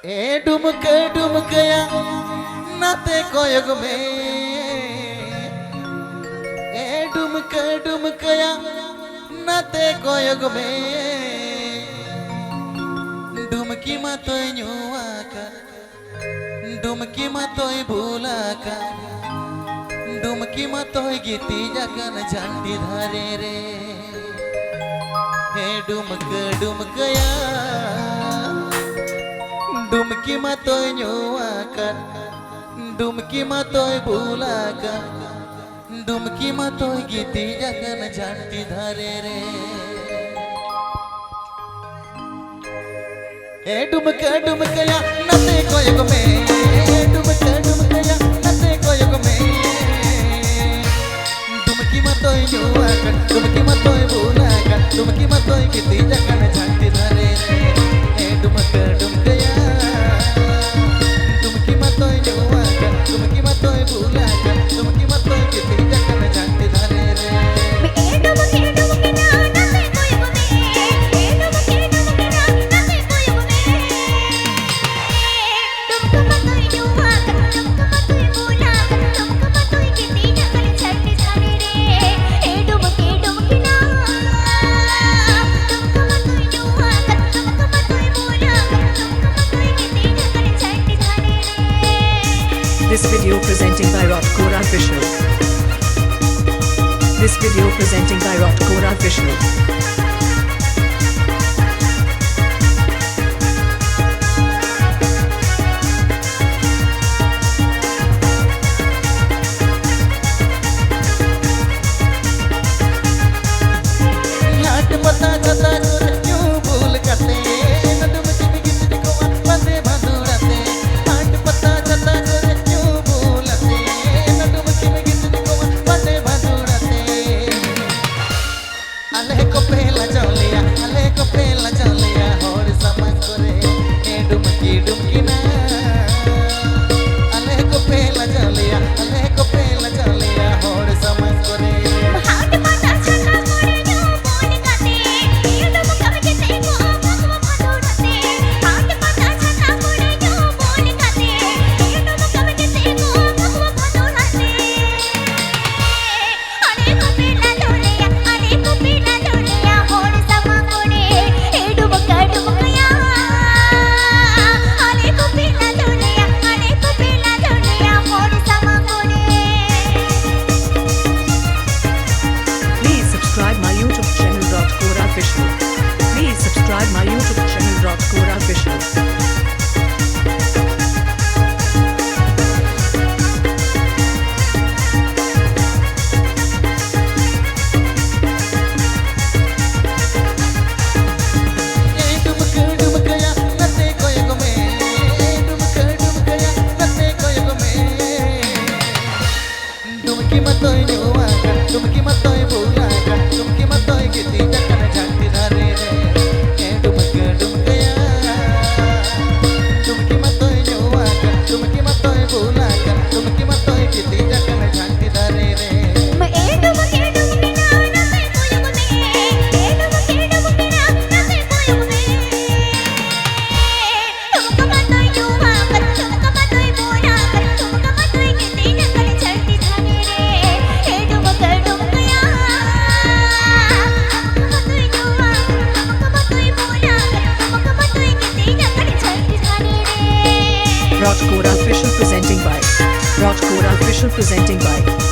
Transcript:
ए डुमकया नाते कोयग में ए डुमकया नाते कोयग में डुमकी मतोय न्युआका डुमकी मतोय भूलाका डुमकी मतोय गीती जगन झंडी धरे रे हे डुमकया डुमकी मतोय न्युआका डुमकी मतोय भूलाका डुमकी मतोय गीती जगन झंडी धरे रे ए डुमकया नते कोयग में डुमकया नते कोयग में डुमकी मतोय न्युआका डुमकी मतोय भूलाका डुमकी मतोय गीती जगन झंडी धरे रे ए डुमकया डुमकी मतोय न्युआका डुमकी मतोय भूलाका डुमकी मतोय गीती जगन झंडी धरे रे This video presenting by Rotkora Official. This video presenting by Rotkora Official. घाट पता जता कर क्यों भूल करते नडुम की गिनती को बंदे भादुड़ाते घाट पता जता कर क्यों भूलते नडुम की गिनती को बंदे भादुड़ाते अले को पहला चलिया और समझ करे ए डुमकी ना अले को पहला चलिया और समझ करे Please subscribe my YouTube channel Rotkora Official. डुमकया नते कोयग में डुमकया नते कोयग में डुमकी मतोय न्युआका डुमकी मतोय भूलाका डुमकी मतोय गीती जगन झंडी धरे रे ए डुमकया डुमकी मतोय न्युआका डुमकी मतोय भूलाका डुमकी मतोय गीती जगन झंडी धरे रे Rotkora Official presenting by